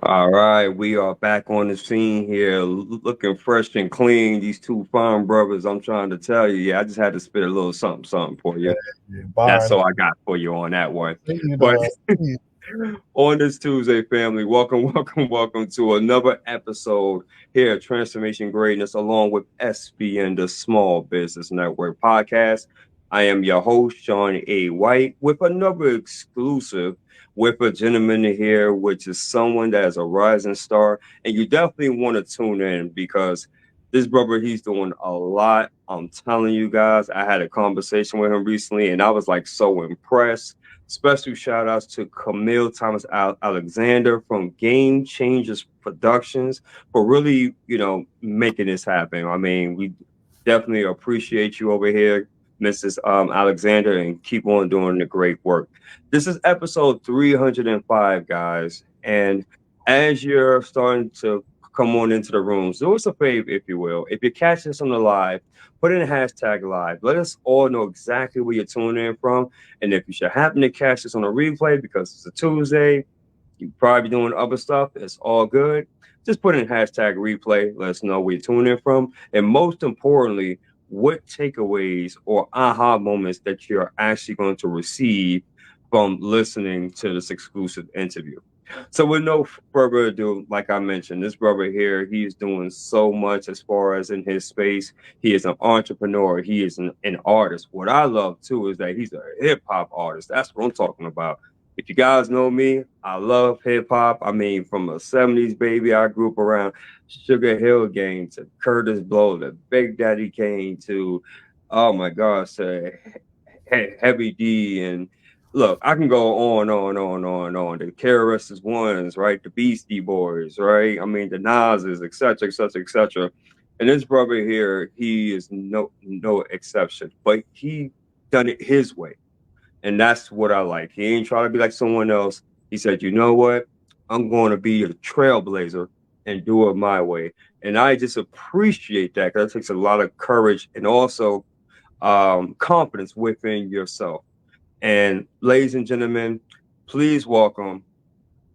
All right, we are back on the scene here, looking fresh and clean. These two fine brothers, I'm trying to tell you, yeah, I just had to spit a little something for you. Yeah, That's bars. all I got for you on that one. See you, But dog. See you. on this Tuesday, family, welcome, welcome to another episode here at Transformation Greatness, along with SBN, the Small Business Network podcast. I am your host, Shawn A. White, with another exclusive with a gentleman here, which is someone that is a rising star. And you definitely want to tune in because this brother, he's doing a lot. I'm telling you guys, I had a conversation with him recently, and I was like so impressed. Special shout outs to Camille Thomas Alexander from Game Changers Productions for really, making this happen. I mean, we definitely appreciate you over here, Mrs. Alexander, and keep on doing the great work. This is episode 305, guys. And as you're starting to come on into the rooms, do us a favor, if you will. If you're catching us on the live, put in a hashtag live. Let us all know exactly where you're tuning in from. And if you should happen to catch this on a replay because it's a Tuesday, you probably doing other stuff, it's all good. Just put in hashtag replay. Let us know where you're tuning in from. And most importantly, what takeaways or aha moments that you're actually going to receive from listening to this exclusive interview. So with no further ado, like I mentioned, this brother here, he's doing so much as far as in his space. He is an entrepreneur. He is an artist. What I love too is that he's a hip hop artist. That's what I'm talking about. If you guys know me, I love hip hop. I mean, from the 70s, baby, I grew up around Sugar Hill Gang to Curtis Blow to Big Daddy Kane to, oh my gosh, Heavy D. And look, I can go on. The KRS's ones, right? The Beastie Boys, right? I mean, the Nas's, et cetera, et cetera, et cetera. And this brother here, he is no exception, but he done it his way. And that's what I like. He ain't trying to be like someone else. He said, you know what? I'm going to be a trailblazer and do it my way. And I just appreciate that because it takes a lot of courage and also confidence within yourself. And ladies and gentlemen, please welcome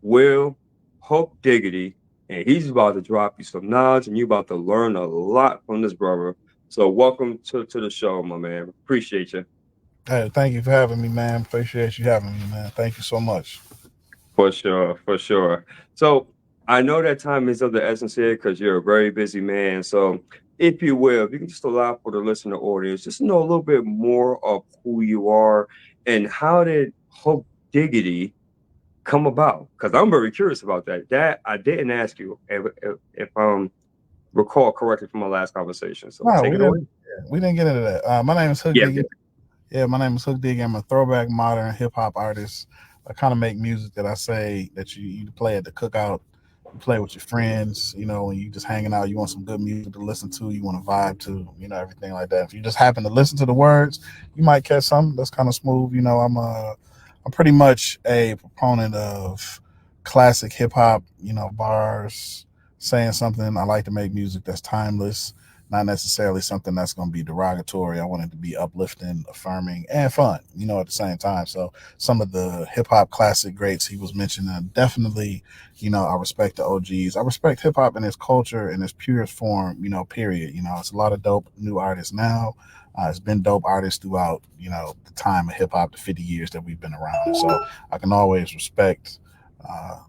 Will Hope Diggity. And he's about to drop you some knowledge and you're about to learn a lot from this brother. So welcome to the show, my man. Appreciate you. Hey, thank you for having me, man. Appreciate you having me, man. Thank you so much. For sure, for sure. So I know that time is of the essence here because you're a very busy man. So if you will, if you can just allow for the listener audience, just to know a little bit more of who you are and how did Hope Diggity come about? Because I'm very curious about that. That I didn't ask you if recall correctly from our last conversation. So No, take we it didn't. away. We didn't get into that. My name is Hook Yeah, Diggy. Yeah, my name is Hook Diggy. I'm a throwback modern hip hop artist. I kind of make music that I say that you play at the cookout. You play with your friends. When you just hanging out, you want some good music to listen to. You want to vibe to. Everything like that. If you just happen to listen to the words, you might catch something that's kind of smooth. I'm pretty much a proponent of classic hip hop. Bars saying something. I like to make music that's timeless, not necessarily something that's going to be derogatory. I want it to be uplifting, affirming, and fun, at the same time. So some of the hip hop classic greats he was mentioning, definitely, I respect the OGs. I respect hip hop in its culture in its purest form, period. It's a lot of dope new artists now. It's been dope artists throughout, the time of hip hop, the 50 years that we've been around. So I can always respect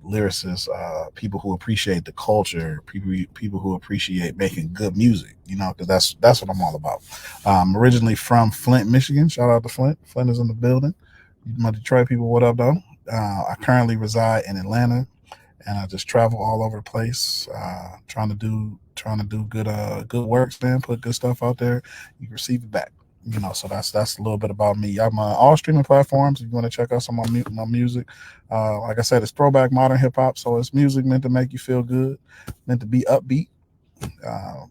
lyricists, people who appreciate the culture, people who appreciate making good music. Because that's what I'm all about. I'm originally from Flint, Michigan. Shout out to Flint. Flint is in the building. My Detroit people, what up, though? I currently reside in Atlanta, and I just travel all over the place, trying to do good works, man. Put good stuff out there. You receive it back. So that's a little bit about me. I'm on all streaming platforms. If you want to check out some of my music, like I said, it's throwback modern hip hop. So it's music meant to make you feel good, meant to be upbeat,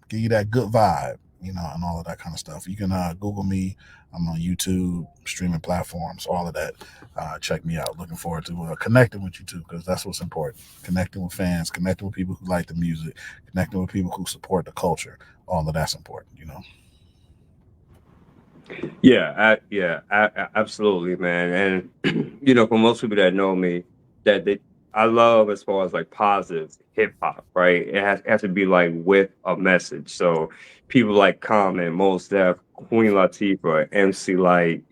give you that good vibe, and all of that kind of stuff. You can Google me. I'm on YouTube, streaming platforms, all of that. Check me out. Looking forward to connecting with you too, because that's what's important. Connecting with fans, connecting with people who like the music, connecting with people who support the culture. All of that's important. Yeah, absolutely, man. And for most people that know me, that they, I love as far as like positive hip hop, right? It has to be like with a message. So people like Common, Mos Def, Queen Latifah, MC Light,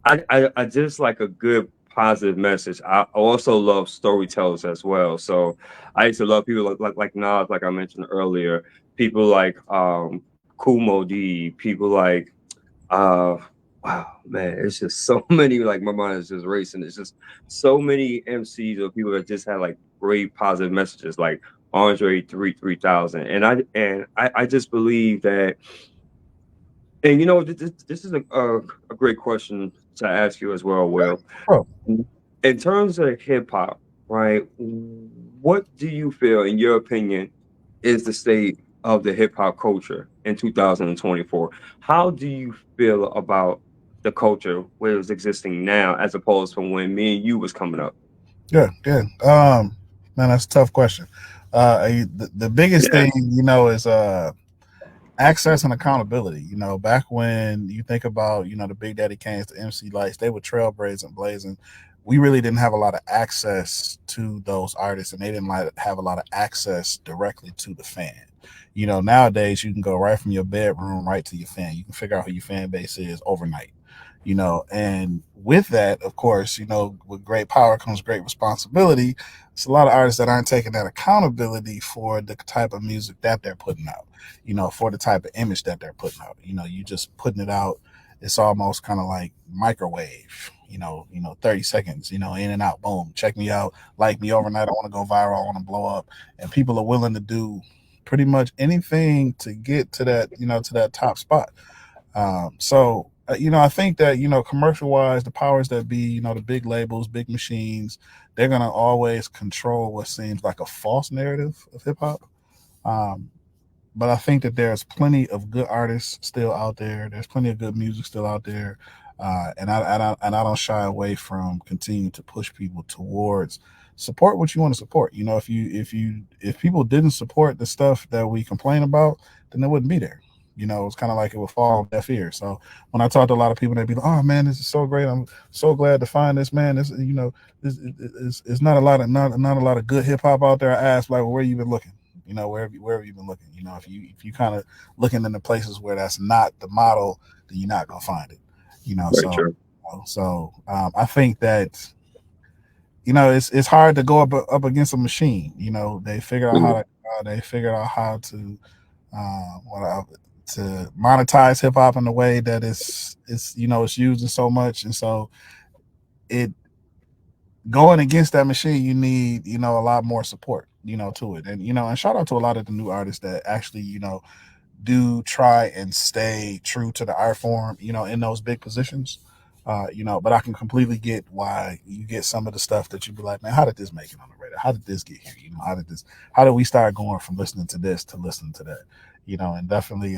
I just like a good positive message. I also love storytellers as well. So I used to love people like Nas, like I mentioned earlier. People like Kumo D. People like uh wow man, it's just so many. Like my mind is just racing. It's just so many MCs or people that just had like great positive messages, like Andre 3000. And I just believe that. And this is a great question to ask you as well, Will. Bro, In terms of hip hop, right? What do you feel, in your opinion, is the state of the hip hop culture in 2024? How do you feel about the culture where it's existing now, as opposed to when me and you was coming up? good, good. Man, that's a tough question. The biggest Yeah, thing, is access and accountability. Back when you think about, the Big Daddy Kane's, the MC Lights, they were trailblazing, blazing. We really didn't have a lot of access to those artists, and they didn't have a lot of access directly to the fan. Nowadays you can go right from your bedroom right to your fan. You can figure out who your fan base is overnight. And with that, of course, with great power comes great responsibility. It's a lot of artists that aren't taking that accountability for the type of music that they're putting out, for the type of image that they're putting out. You just putting it out. It's almost kind of like microwave, 30 seconds, in and out, boom, check me out, like me overnight. I want to go viral. I want to blow up. And people are willing to do pretty much anything to get to that, to that top spot. I think that, commercial wise, the powers that be, the big labels, big machines, they're going to always control what seems like a false narrative of hip hop. Um, but I think that there's plenty of good artists still out there. There's plenty of good music still out there. And I don't shy away from continuing to push people towards support what you want to support. If people didn't support the stuff that we complain about, then they wouldn't be there. It's kind of like it would fall on deaf ears. So when I talk to a lot of people, they'd be like, "Oh man, this is so great! I'm so glad to find this man. It's not a lot of not a lot of good hip hop out there." I ask, like, well, where you been looking? Where have you been looking? If you kind of looking in the places where that's not the model, then you're not gonna find it. very So true. I think that it's hard to go up against a machine. They figured out how Mhm. to they figured out how to what to monetize hip hop in a way that it's used in so much, and so it going against that machine, you need a lot more support to it, and and shout out to a lot of the new artists that actually do try and stay true to the art form, in those big positions. But I can completely get why you get some of the stuff that you be like, man, how did this make it on the radar? How did this get here? How did we start going from listening to this to listening to that? And definitely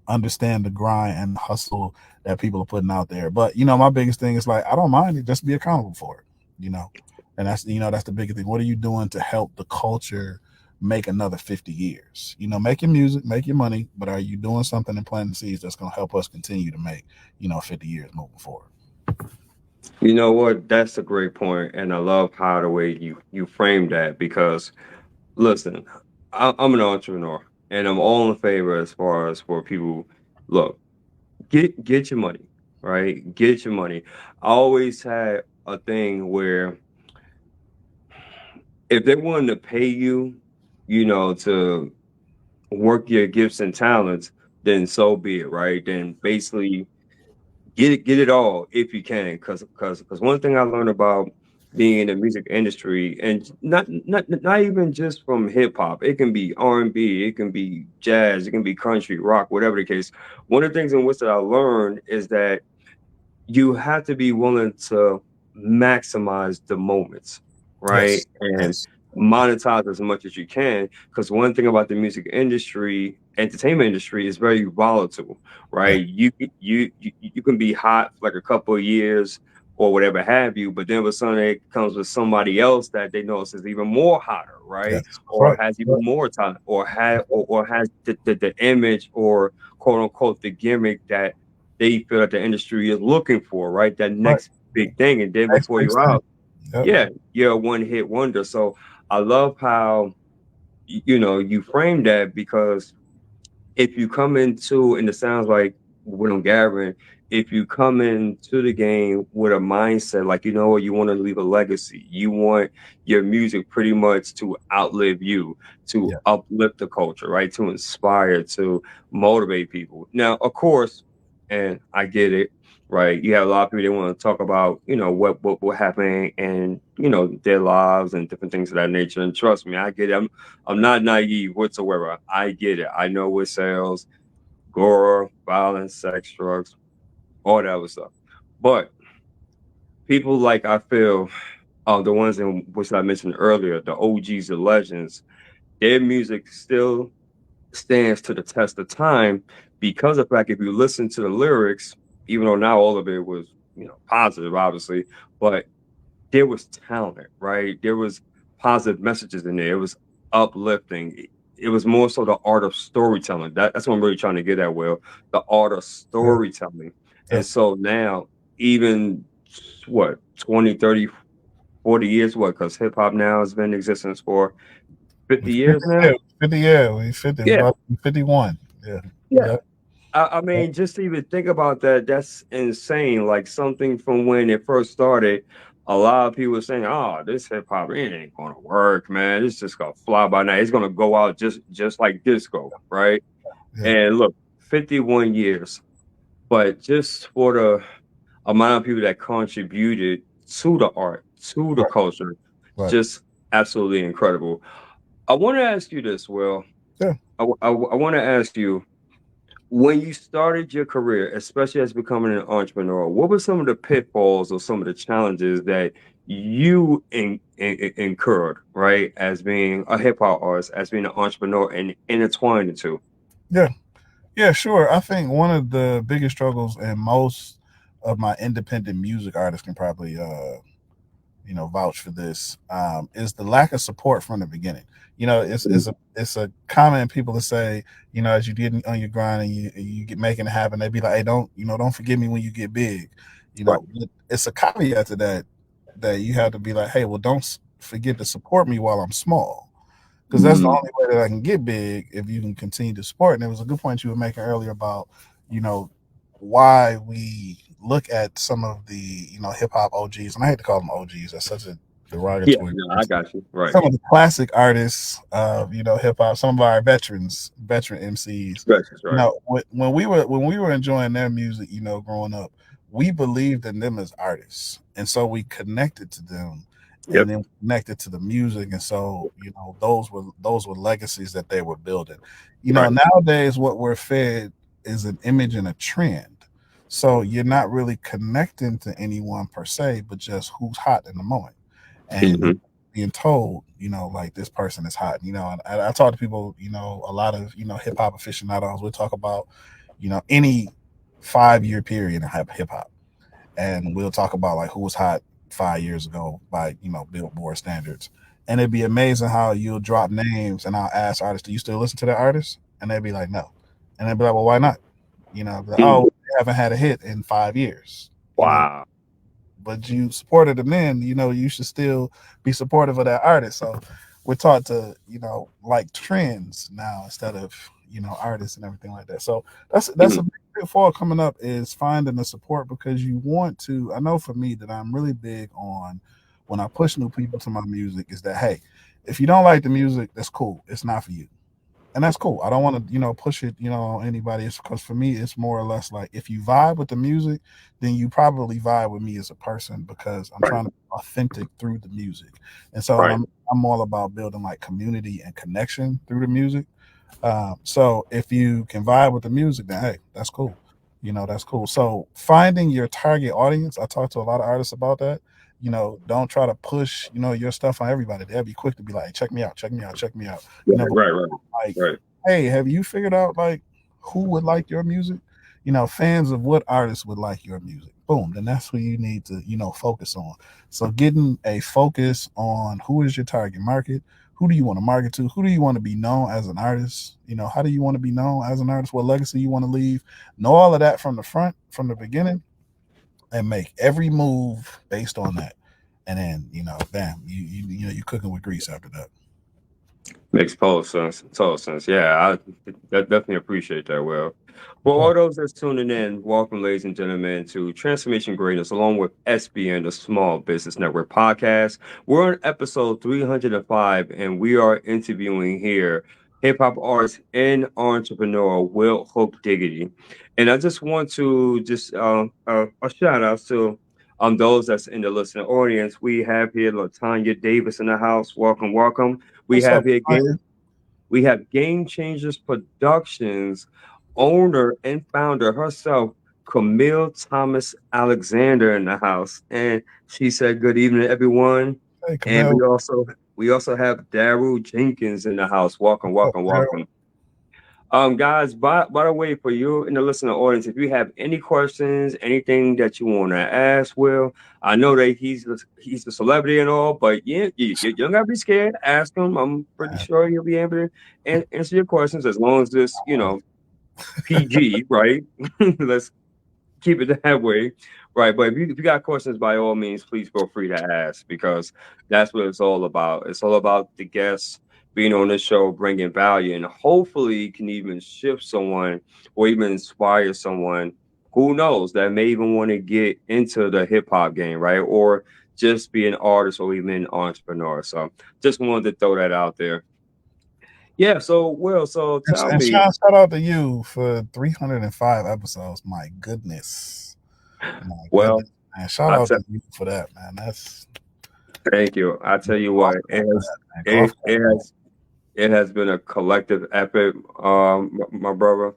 understand the grind and the hustle that people are putting out there. But my biggest thing is like, I don't mind it, just be accountable for it, you know. And that's the biggest thing. What are you doing to help the culture make another 50 years? Make your music, make your money, but are you doing something and planting seeds that's going to help us continue to make, 50 years moving forward? You know what? That's a great point, and I love how the way you frame that, because listen, I'm an entrepreneur, and I'm all in favor as far as for people. Look, get your money, right? Get your money. I always had a thing where if they wanted to pay you, to work your gifts and talents, then so be it, right? Then basically get it all if you can, because one thing I learned about being in the music industry, and not even just from hip hop, it can be R&B, it can be jazz, it can be country, rock, whatever the case. One of the things in which that I learned is that you have to be willing to maximize the moments, right? Yes, And yes, monetize as much as you can. Because one thing about the music industry, entertainment industry, is very volatile, yeah, right? You can be hot for like a couple of years or whatever have you, but then all of a sudden it comes with somebody else that they notice is even more hotter, right? yes. That's Or right. has That's right. even more time, or has the image, or quote unquote the gimmick that they feel that the industry is looking for, right? That Right. next big thing. And then Next before big you're thing. out, Yep. Yeah, you're a one hit wonder. So I love how you frame that, because if you come into, and it sounds like what I'm gathering, if you come into the game with a mindset like, you know what, you want to leave a legacy, you want your music pretty much to outlive you, to Yeah. uplift the culture, right? To inspire, to motivate people. Now, of course, and I get it, right? You have a lot of people that want to talk about, what happened and their lives and different things of that nature. And trust me, I get it. I'm not naive whatsoever. I get it. I know what sells: gore, violence, sex, drugs, all that other stuff. But people like, I feel, the ones in which I mentioned earlier, the OGs, the legends, their music still stands to the test of time, because of the fact, if you listen to the lyrics, even though now all of it was, positive, obviously, but there was talent, right? There was positive messages in there. It was uplifting. It was more so the art of storytelling. That's what I'm really trying to get at, Will. The art of Yeah. storytelling. Yeah. And so now, even what, 20, 30, 40 years, what? Because hip hop now has been in existence for 50 years 50, yeah, now. 50, yeah, we 50, we Yeah. about to be 51. Yeah. Yeah. Yeah. I Yeah. mean, just to even think about that, that's insane. Like, something from when it first started, a lot of people were saying, "Oh, this hip hop, it ain't gonna work, man. It's just gonna fly by night. It's gonna go out just like disco, right?" Yeah. And look, 51 years, but just for the amount of people that contributed to the art, to the Right. culture, Right. just absolutely incredible. I want to ask you this, Will. Yeah. I want to ask you, when you started your career, especially as becoming an entrepreneur, what were some of the pitfalls or some of the challenges that you incurred, right, as being a hip hop artist, as being an entrepreneur, and intertwined the two? Yeah. Yeah, sure. I think one of the biggest struggles, and most of my independent music artists can probably vouch for this, is the lack of support from the beginning. Mm. It's a common people to say, as you get on your grind and you get making it happen, they be like, hey, don't forget me when you get big. Right. It's a caveat to that, that you have to be like, hey, well, don't forget to support me while I'm small, because that's the Mm. only way that I can get big, if you can continue to support. And it was a good point you were making earlier about, you know, why we look at some of the, hip hop OGs, and I hate to call them OGs. That's such a Yeah, derogatory no, term. I got you. Right. Some of the classic artists of, hip hop, some of our veteran MCs. Stretches, right. When we were enjoying their music, growing up, we believed in them as artists, and so we connected to them, Yep. and then connected to the music, and so those were legacies that they were building. Right. Nowadays what we're fed is an image and a trend, so you're not really connecting to anyone per se, but just who's hot in the moment, and Hmm. being told, like, this person is hot. And I talk to people, a lot of hip hop aficionados. We'll talk about any 5 year period in hip hop, and we'll talk about like who was hot 5 years ago by Billboard standards. And it'd be amazing how you'll drop names, and I'll ask artists, "Do you still listen to that artist?" And they'd be like, "No," and they'd be like, "Well, why not?" I'd be like, "Oh, they haven't had a hit in 5 years." Wow. But you supported them then, you should still be supportive of that artist. So we're taught to, like trends now instead of, artists and everything like that. So that's Mhm. a big pitfall coming up, is finding the support, because you want to. I know for me that I'm really big on, when I push new people to my music, is that, hey, if you don't like the music, that's cool. It's not for you, and that's cool. I don't want to, push it, on anybody. It's because for me, it's more or less like, if you vibe with the music, then you probably vibe with me as a person, because I'm Right. trying to be authentic through the music. And so, and Right. I'm all about building like community and connection through the music. So if you can vibe with the music, then hey, that's cool. That's cool. So finding your target audience, I talk to a lot of artists about that. Don't try to push, your stuff on everybody. They'll be quick to be like, hey, check me out, check me out, check me out. Right. But Right. Right. like, Right. hey, have you figured out like who would like your music? Fans of what artists would like your music. Boom. Then that's what you need to, focus on. So getting a focus on who is your target market, who do you want to market to, who do you want to be known as an artist, how do you want to be known as an artist, what legacy you want to leave. Know all of that from the front, from the beginning, and make every move based on that. and then bam, you're cooking with grease after that. Makes total sense. Total sense. Yeah, definitely appreciate that. Well, for Yeah. all those that's tuning in, welcome, ladies and gentlemen, to Transformation Greatness, along with SBN, the Small Business Network podcast. We're on episode 305, and we are interviewing here hip hop artist and entrepreneur Will Hope Diggity. And I just want to a shout out to those that's in the listening audience. We have here Latanya Davis in the house. Welcome, welcome. We What's have up, here Ryan? Game Changers Productions owner and founder herself, Camille Thomas Alexander in the house. And she said, "Good evening, everyone." Hey, And Camille. we also have Daryl Jenkins in the house. Welcome, What's up, welcome, Daryl? welcome. Guys, by the way, for you in the listener audience, if you have any questions, anything that you want to ask, Will, I know that he's the celebrity and all, but yeah, you don't gotta be scared. Ask him. I'm pretty sure he'll be able to answer your questions as long as this, PG, right? Let's keep it that way, right? But if you got questions, by all means, please feel free to ask because that's what it's all about. It's all about the guests being on this show, bringing value, and hopefully can even shift someone or even inspire someone. Who knows that may even want to get into the hip hop game, right? Or just be an artist or even an entrepreneur. So just wanted to throw that out there. Yeah. So Will, so tell And me. shout out to you for 305 episodes. My goodness. My Well, goodness. Man, shout I out tell to you for that, man. That's thank you. I tell you off what, the cuff for that, man. Go off it, the it cuff. has it has been a collective effort, my brother.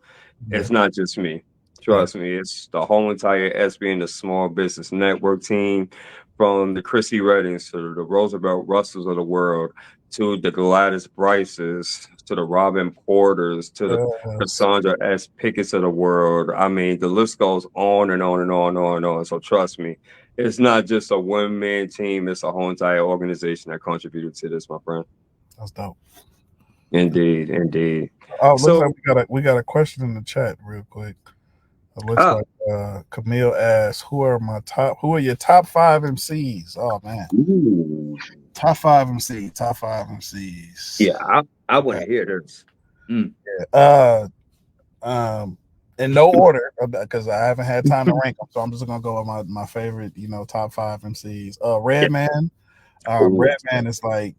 Yeah, It's not just me. yeah. Trust me, it's the whole entire SBN, the Small Business Network team, from the Chrissy Reddings to the Roosevelt Russells of the world, to the Gladys Bryces, to the Robin Porters, to the Yes. Cassandra S. Pickett's of the world. I mean, the list goes on and on and on and on and on. So trust me, it's not just a one man team, it's a whole entire organization that contributed to this, my friend. That's dope. Indeed, indeed. Oh, it looks like So, we got a question in the chat real quick. It looks ah, like Camille asked, who are your top five MCs? Oh man. ooh, Top five MCs. yeah, I want Okay. to hear this. Mm. Uh um in no order because I haven't had time to rank them. So I'm just gonna go with my favorite, top five MCs. Yeah, Redman. ooh, Redman is like,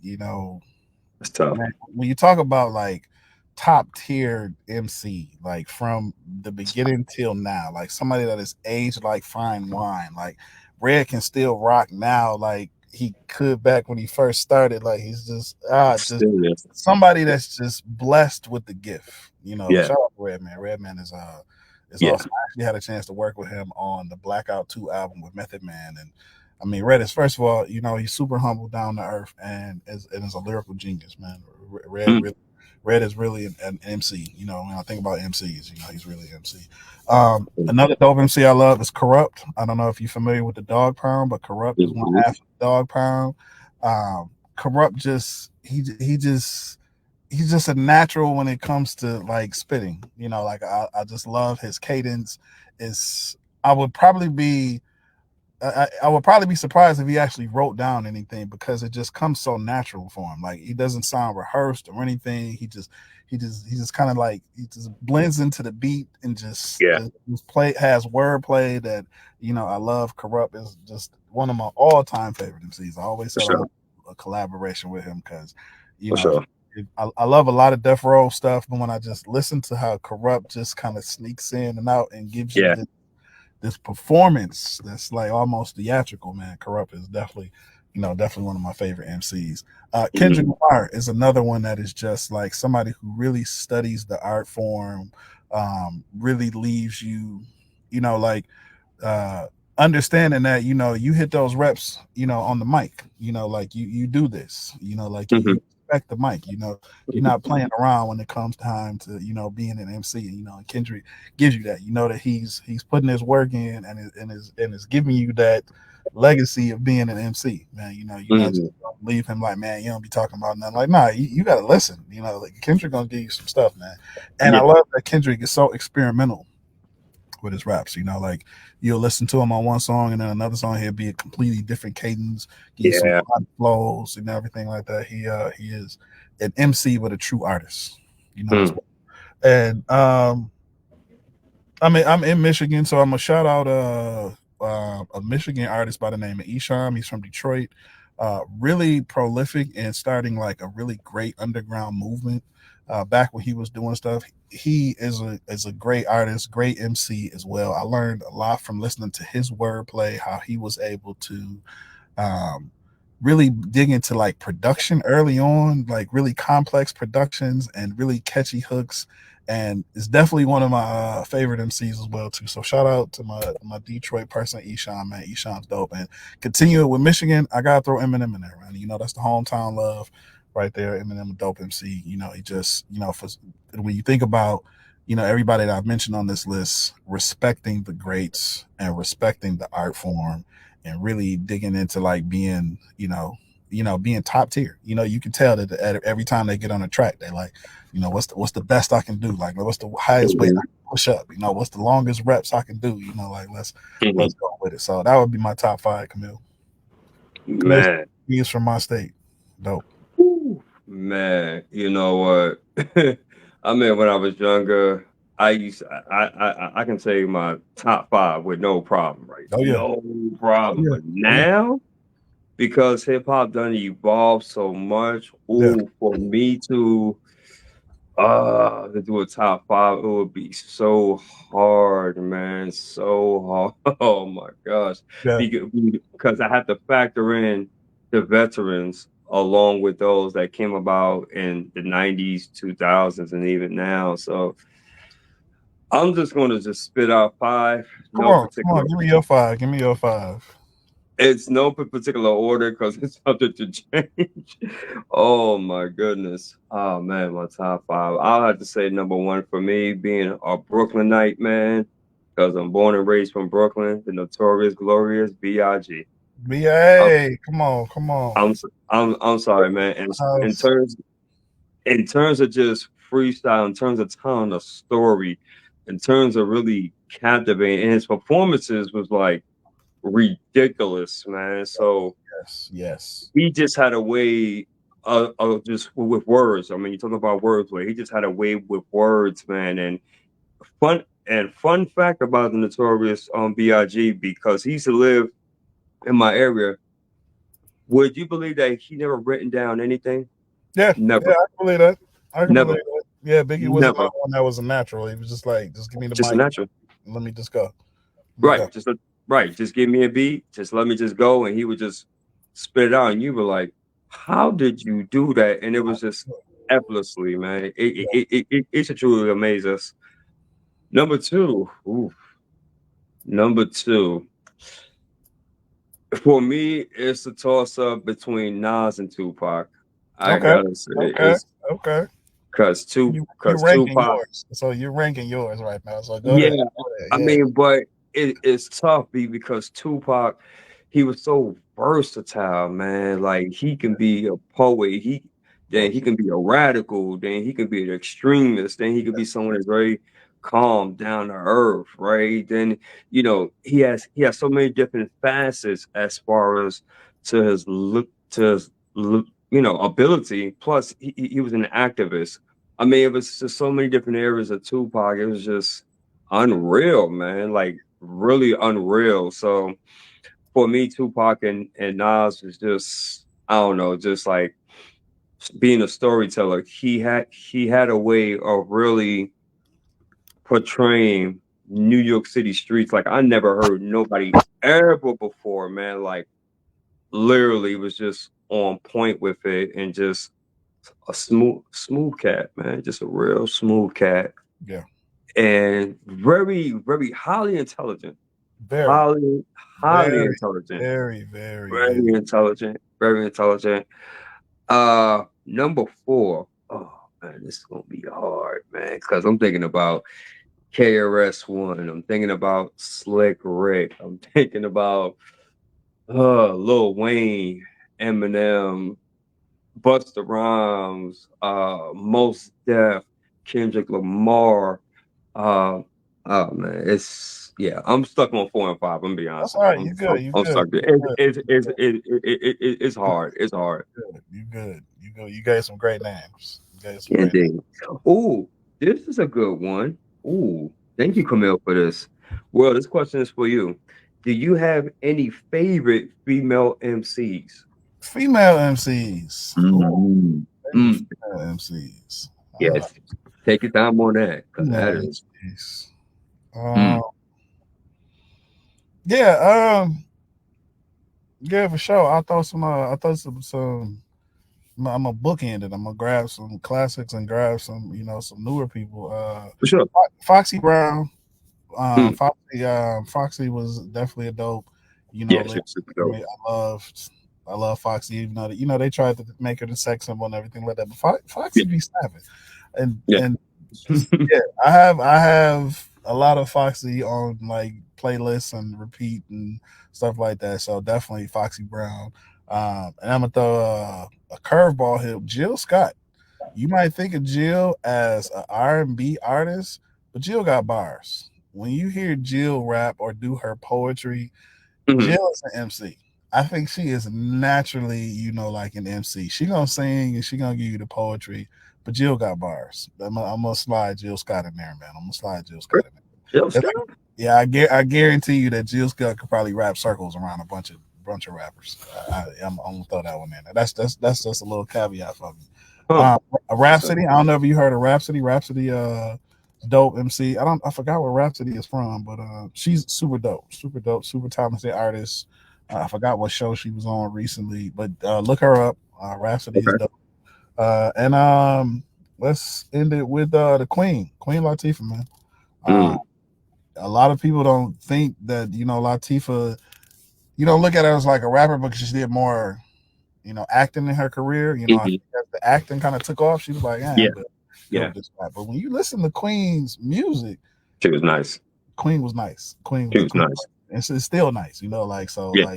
that's tough. man, when you talk about like top tier MC, like from the beginning till now, like somebody that is aged like fine wine, like Red can still rock now, like he could back when he first started. Like he's just Still, yes. somebody that's just blessed with the gift. Yeah, Shout out to Redman. Redman is yeah, awesome. I actually had a chance to work with him on the Blackout 2 album with Method Man. And I mean, Red is, first of all, he's super humble, down to earth, and is a lyrical genius, man. Red mm, really, Red is really an MC. When I think about MCs, he's really an MC. mm, Another dope MC I love is Corrupt. I don't know if you're familiar with the Dog Pound, but Corrupt is one mhm. half of the Dog Pound. Corrupt just he's just a natural when it comes to like spitting. Like I just love his cadence. Is I would probably be I would probably be surprised if he actually wrote down anything because it just comes so natural for him. Like he doesn't sound rehearsed or anything. He just kind of like he just blends into the beat and Yeah, just play has wordplay that I love. Corrupt is just one of my all time favorite MCs. I always for said I sure, want a collaboration with him because you for know sure. I love a lot of Death Row stuff, but when I just listen to how Corrupt just kind of sneaks in and out and gives you Yeah, this performance that's like almost theatrical, man. Corrupt is definitely one of my favorite MCs. Kendrick mhm, Lamar is another one that is just like somebody who really studies the art form, really leaves you, like uh, understanding that you hit those reps, on the mic, like you do this, like you mhm, respect the mic, you're not playing around when it comes time to being an MC, and Kendrick gives you that, that he's putting his work in and is giving you that legacy of being an MC, man. You're not just mhm. gonna leave him like, man, you don't be talking about nothing. Like, nah, you gotta listen. Like Kendrick gonna give you some stuff, man. And I Yeah, love that Kendrick is so experimental with his raps. You know, like you'll listen to him on one song and then another song he'll be a completely different cadence, give you some Yeah. fun flows and everything like that. He is an MC but a true artist. You know, as Mm. well. And I mean, I'm in Michigan, so I'm gonna shout out a Michigan artist by the name of Esham. He's from Detroit. Really prolific and starting like a really great underground movement. Back when he was doing stuff, he is a great artist, great MC as well. I learned a lot from listening to his wordplay, how he was able to um, really dig into like production early on, like really complex productions and really catchy hooks. And it's definitely one of my favorite MCs as well too. So shout out to my Detroit person, Esham, man. Esham's dope. And continue it with Michigan. I gotta throw Eminem in there, man. You know, that's the hometown love right there. Eminem, a dope MC. You know, he just, you know, for when you think about, you know, everybody that I've mentioned on this list, respecting the greats and respecting the art form and really digging into like being, being top tier. You know, you can tell that every time they get on a track, they like, you know, what's the best I can do? Like, what's the highest weight I Mhm. can push up? You know, what's the longest reps I can do? You know, like let's Mhm. go with it. So that would be my top five, Camille. Camille, Man. he's from my state. Dope. Whew. Man, you know what? I mean, when I was younger, I can say my top five with no problem, right? Oh yeah. No Oh problem. yeah. But Oh yeah. now, because hip hop done evolved so much, Yeah. ooh, for me to do a top five, it would be so hard, man. So hard. Oh my gosh. Yeah. Because I have to factor in the veterans along with those that came about in the 90s, 2000s, and even now. So I'm just going to just spit out five, Come no on. Come on. particular. Give me your five. Give me your five. It's no particular order because it's subject to change. Oh my goodness. Oh man, my top five. I'll have to say number one for me being a Brooklynite, man, because I'm born and raised from Brooklyn, the notorious, glorious B.I.G. I'm, BA. Come on. Come on. I'm sorry, man. And House. in terms of just freestyle, in terms of telling a story, in terms of really captivating, and his performances was like ridiculous, man. So Yes. Yes. he just had a way of just with words. I mean, you talk about words, where he just had a way with words, man. Fun fact about the notorious Big, because he used to live in my area. Would you believe that he never written down anything? Yeah. Yeah. Never, I can believe that. I can believe never, that. Yeah. Biggie was another never. one that was a natural. He was just like, just give me the Just a mic. natural, Let me just go. Let me go. right? Right. Just give me a beat. Just let me just go, and he would just spit it out, and you were like, "How did you do that?" And it was just effortlessly, man. It should truly amaze us. Number two, oof. Number two. For me, it's a toss up between Nas and Tupac. I Okay. gotta say Okay. it's Okay. You cause ranking Tupac. yours. So you're ranking yours right now. So go ahead. Yeah, Go ahead. I Yeah. mean, but it's tough because Tupac, he was so versatile, man. Like he can be a poet, then he can be a radical, then he can be an extremist, then he could be someone that's very calm, down to earth, right? Then he has so many different facets as far as to his ability. Plus, he was an activist. I mean, it was just so many different areas of Tupac. It was just unreal, man. Like really unreal. So for me, Tupac and Nas was just, I don't know, just like being a storyteller. He had a way of really portraying New York City streets like I never heard nobody ever before, man. Like literally was just on point with it and just a smooth cat, man. Just a real smooth cat. Yeah. And very, very highly intelligent. Very, Highly, highly very, intelligent. very, very, very. Very intelligent. Very intelligent. Number four. Oh man, this is gonna be hard, man. Because I'm thinking about KRS-One. I'm thinking about Slick Rick. I'm thinking about Lil Wayne, Eminem, Busta Rhymes, Mos Def, Kendrick Lamar. Uh, Oh man, it's yeah. I'm stuck on 4 and 5. I'm gonna be honest That's all with you. right. You good. You I'm good. stuck there. It's hard. It's hard. Good. You good. You good. You gave some great names. You gave some great names. Indeed. Oh, this is a good one. Oh, thank you, Camille, for this. Well, this question is for you. Do you have any favorite female MCs? Female MCs. Ooh, Mm, favorite mm, female MCs. yes. Take your time on that, because Female that is. MCs. Mm, Um, yeah. Yeah, for sure. I thought some. I thought some. I'm a bookend it. I'm gonna grab some classics and grab some. Some newer people. for sure. Foxy Brown. Mm, Foxy was definitely a dope. yeah, Lady. she's super dope. I love Foxy. Even though they tried to make her the sex symbol and everything like that, but Yeah, Foxy be snapping, and yeah. and yeah, I have a lot of Foxy on like playlists and repeat and stuff like that. So definitely Foxy Brown. And I'm gonna throw a curveball here. Jill Scott. You might think of Jill as an R&B artist, but Jill got bars. When you hear Jill rap or do her poetry, Mhm. Jill is an MC. I think she is naturally, like an MC. She gonna sing and she gonna give you the poetry, but Jill got bars. I'm gonna slide Jill Scott in there, man. I'm gonna slide Jill Scott in there. Jill It's Scott? like- yeah, I guarantee you that Jill Scott could probably rap circles around a bunch of rappers. I'm gonna throw that one in there. That's just a little caveat for me. Huh. Um, a So, Rhapsody. I don't know if you heard of Rhapsody. Rhapsody, dope MC. I forgot where Rhapsody is from, but she's super dope, super dope, super talented artist. I forgot what show she was on recently, but look her up. Rhapsody is okay. dope. And let's end it with the Queen Latifah, man. Uh, Mm, a lot of people don't think that Latifah. You don't look at her as like a rapper because she did more acting in her career. I mhm. think as the acting kind of took off, she was like, yeah, Yeah, I'm good yeah. with this rap. But when you listen to Queen's music, She was nice. Queen was nice. Queen She was was Queen, nice. it's still nice, like so, Yeah,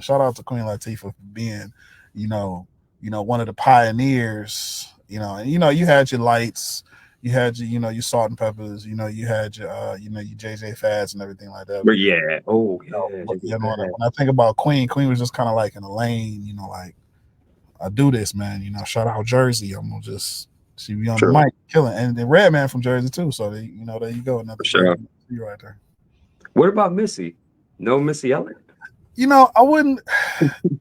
shout out to Queen Latifah for being, you know, one of the pioneers. And you had your lights, you had your salt and peppers, you had your your JJ Fads and everything like that. but yeah. Oh yeah, But, JJ Fad. when I think about Queen was just kind of like in a lane, like I do this, man. Shout out Jersey. I'm gonna just she be on the True, mic killing, and the Red Man from Jersey too. So there you go, another for great sure. MC right there. What about Missy? No Missy Elliott? I wouldn't.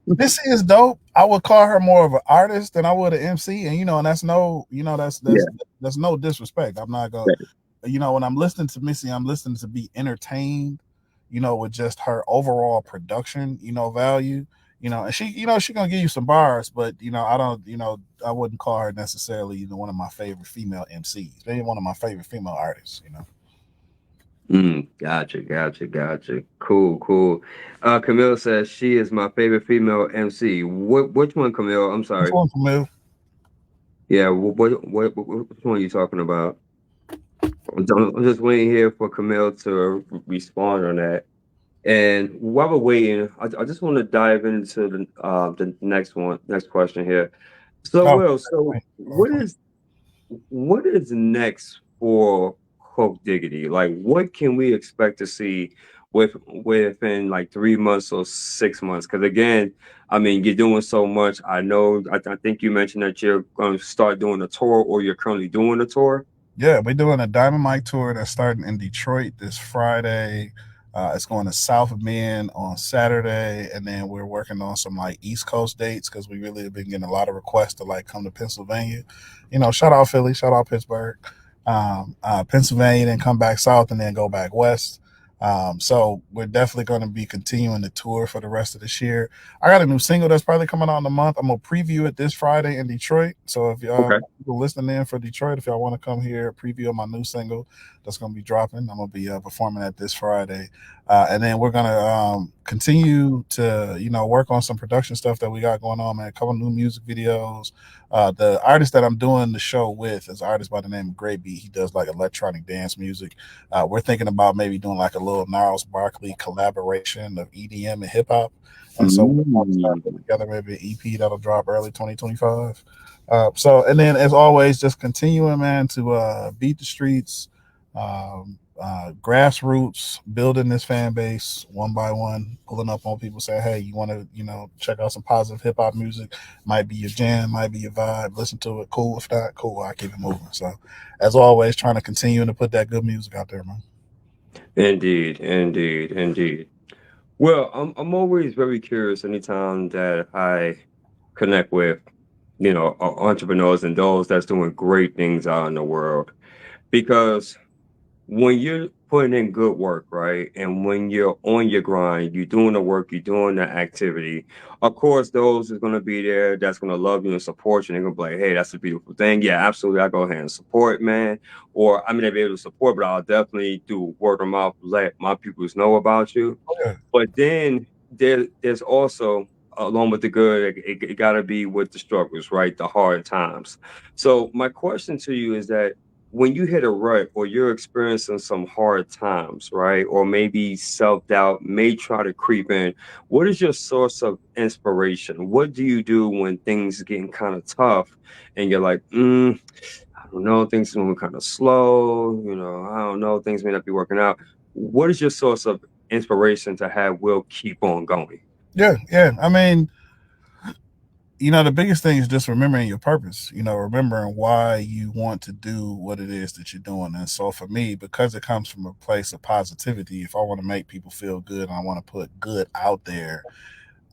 Missy is dope. I would call her more of an artist than I would an MC, and that's no, Yeah, that's no disrespect. I'm not gonna, yeah, when I'm listening to Missy, I'm listening to be entertained, with just her overall production, value, and she gonna give you some bars, but I don't, I wouldn't call her necessarily, one of my favorite female MCs, maybe one of my favorite female artists. Gotcha, gotcha, gotcha. Cool, cool. Camille says she is my favorite female MC. Which one, Camille? I'm Which sorry. one from Mill? Yeah, which one are you talking about? I'm just waiting here for Camille to respond on that. And while we're waiting, I just want to dive into the next question here. So, Oh, Will, so what is next for Hope Diggity? Like, what can we expect to see within like 3 months or 6 months? Because again, I mean, you're doing so much. I know. I think you mentioned that you're going to start doing a tour, or you're currently doing a tour. Yeah, we're doing a Diamond Mike tour that's starting in Detroit this Friday. It's going to South Bend on Saturday, and then we're working on some like East Coast dates because we really have been getting a lot of requests to like come to Pennsylvania. Shout out Philly, shout out Pittsburgh, Pennsylvania, then come back south and then go back west. So we're definitely going to be continuing the tour for the rest of this year. I got a new single that's probably coming out in a month. I'm gonna preview it this Friday in Detroit. So if y'all Okay. people listening in for Detroit, if y'all want to come here, preview of my new single that's gonna be dropping. I'm gonna be performing at this Friday, and then we're gonna continue to work on some production stuff that we got going on, man. A couple new music videos. The artist that I'm doing the show with is an artist by the name of Gray Beat. He does like electronic dance music. We're thinking about maybe doing like a little Gnarls Barkley collaboration of EDM and hip hop. And so we're going to start putting Mm. together maybe an EP that'll drop early 2025. And then as always, just continuing, man, to beat the streets, grassroots, building this fan base one by one, pulling up on people, say, hey, you want to, check out some positive hip hop music? Might be your jam, might be your vibe. Listen to it. Cool. If not, cool. I keep it moving. So, as always, trying to continue to put that good music out there, man. Indeed, indeed, indeed. Well, I'm always very curious anytime that I connect with, entrepreneurs and those that's doing great things out in the world. Because when you're putting in good work, right? And when you're on your grind, you're doing the work, you're doing the activity. Of course, those is going to be there that's going to love you and support you. And they're going to be like, hey, that's a beautiful thing. Yeah, absolutely. I go ahead and support, man. Or I may not be able to support, but I'll definitely do word of mouth, let my peoples know about you. Yeah, But then there's also, along with the good, it got to be with the struggles, right? The hard times. So my question to you is that when you hit a rut or you're experiencing some hard times, right? Or maybe self-doubt may try to creep in, what is your source of inspiration? What do you do when things are getting kind of tough and you're like, I don't know, things are moving kind of slow, I don't know, things may not be working out. What is your source of inspiration to have will keep on going? yeah, yeah. I mean, the biggest thing is just remembering your purpose, remembering why you want to do what it is that you're doing. And so for me, because it comes from a place of positivity, if I want to make people feel good and I want to put good out there,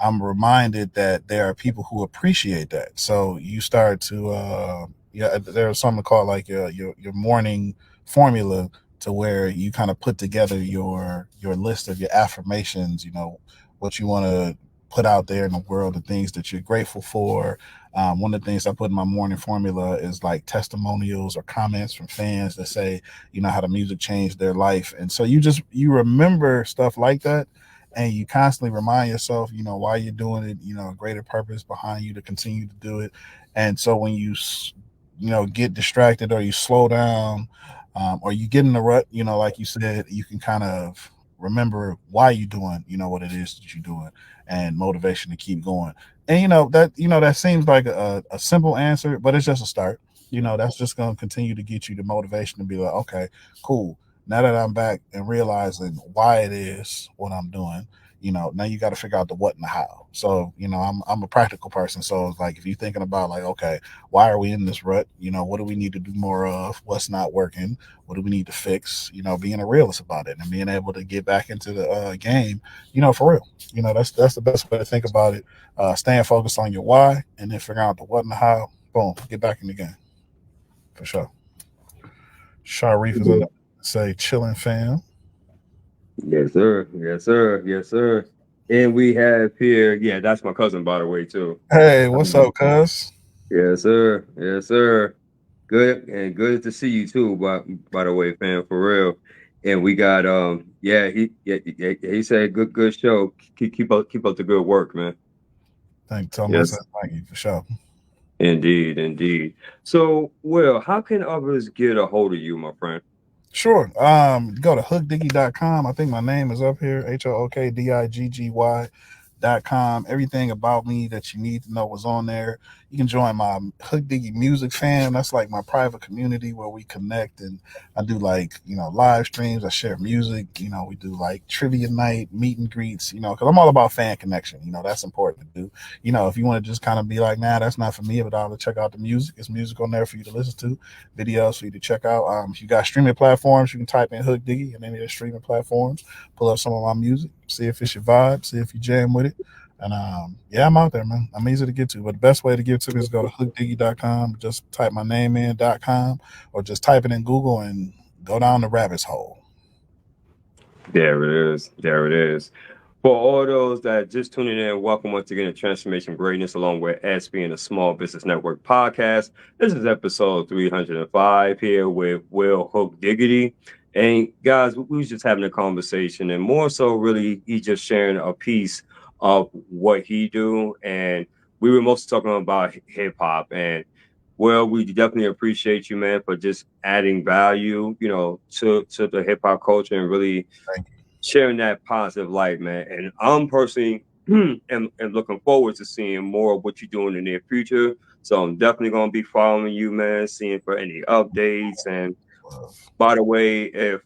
I'm reminded that there are people who appreciate that. So you start to, yeah, there's something called like your morning formula, to where you kind of put together your list of your affirmations, what you want to put out there in the world, the things that you're grateful for. One of the things I put in my morning formula is like testimonials or comments from fans that say, how the music changed their life. And so you remember stuff like that, and you constantly remind yourself, why you're doing it, a greater purpose behind you to continue to do it. And so when you get distracted, or you slow down, or you get in the rut, like you said, you can kind of remember why you're doing, what it is that you're doing, and motivation to keep going. And that seems like a simple answer, but it's just a start. That's just going to continue to get you the motivation to be like, okay, cool. Now that I'm back and realizing why it is what I'm doing, now you got to figure out the what and the how. So, I'm a practical person. So it's like, if you're thinking about like, okay, why are we in this rut? What do we need to do more of? What's not working? What do we need to fix? Being a realist about it and being able to get back into the game, for real. That's the best way to think about it. Staying focused on your why, and then figuring out the what and the how. Boom, get back in the game for sure. Sharif is in the say chilling fam. Yes, sir. Yes, sir. Yes, sir. And we have here, yeah, that's my cousin, by the way, too. Hey, what's up, cuz? Yes, sir. Yes, sir. Good and good to see you too. By the way, fam, for real. And we got yeah, he said good show. Keep up the good work, man. Tell him I said Yes, thank you for sure. indeed, indeed. So, Will, how can others get a hold of you, my friend? Sure. Go to hookdiggy.com. I think my name is up here. HOOKDIGGY.com. Everything about me that you need to know was on there. You can join my Hook Diggy Music Fam. That's like my private community where we connect, and I do like, live streams. I share music. We do like trivia night, meet and greets, because I'm all about fan connection. That's important to do. If you want to just kind of be like, nah, that's not for me, but I'll check out the music. It's music on there for you to listen to, videos for you to check out. If you got streaming platforms, you can type in Hook Diggy and any of the streaming platforms, pull up some of my music, see if it's your vibe, see if you jam with it. And yeah, I'm out there, man. I'm easy to get to. But the best way to get to me is go to hookdiggy.com, just type my name in.com, or just type it in Google and go down the rabbit's hole. There it is. There it is. For all those that are just tuning in, welcome once again to Transformation Greatness, along with SBN the Small Business Network Podcast. This is episode 305 here with Will Hook Diggity. And guys, we was just having a conversation, and more so, really, he just sharing a piece of what he do. And we were mostly talking about hip hop. And well, we definitely appreciate you, man, for just adding value, to the hip hop culture and really Thank you. sharing that positive light, man. And I'm personally am looking forward to seeing more of what you do in the near future. So I'm definitely gonna be following you, man, seeing for any updates. And Love. by the way, if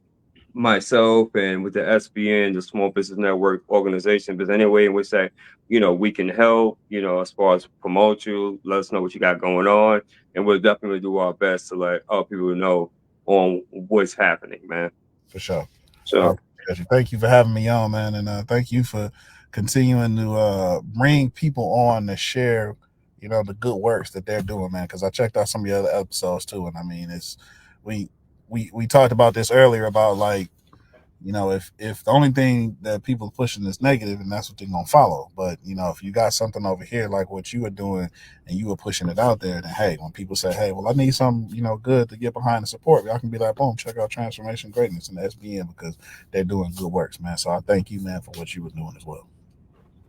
myself and with the SBN, the Small Business Network organization, but anyway, in which that, we can help, as far as promote you, let us know what you got going on, and we'll definitely do our best to let other people know on what's happening, man. For sure. I So, appreciate you. Thank you for having me on, man, and thank you for continuing to bring people on to share, the good works that they're doing, man. Because I checked out some of your other episodes too, and I mean, it's we we talked about this earlier about like, if the only thing that people are pushing is negative, and that's what they're gonna follow. But if you got something over here like what you were doing, and you were pushing it out there, then hey, when people say, hey, well, I need some, good to get behind and support, y'all can be like, boom, check out Transformation Greatness and the SBN because they're doing good works, man. So I thank you, man, for what you were doing as well.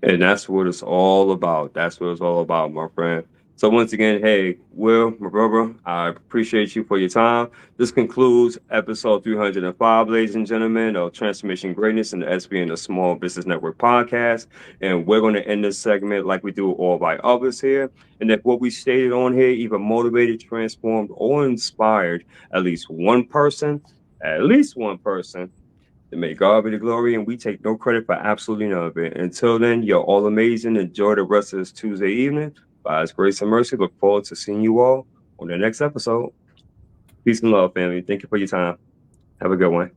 and that's what it's all about. That's what it's all about, my friend. So once again, hey, Will, my brother, I appreciate you for your time. This concludes episode 305, ladies and gentlemen, of Transformation Greatness and the SBN, the Small Business Network podcast. And we're going to end this segment like we do all by others here. And if what we stated on here either motivated, transformed, or inspired at least one person, to make God be the glory, and we take no credit for absolutely none of it. Until then, you're all amazing. Enjoy the rest of this Tuesday evening. By His grace and mercy, look forward to seeing you all on the next episode. Peace and love, family. Thank you for your time. Have a good one.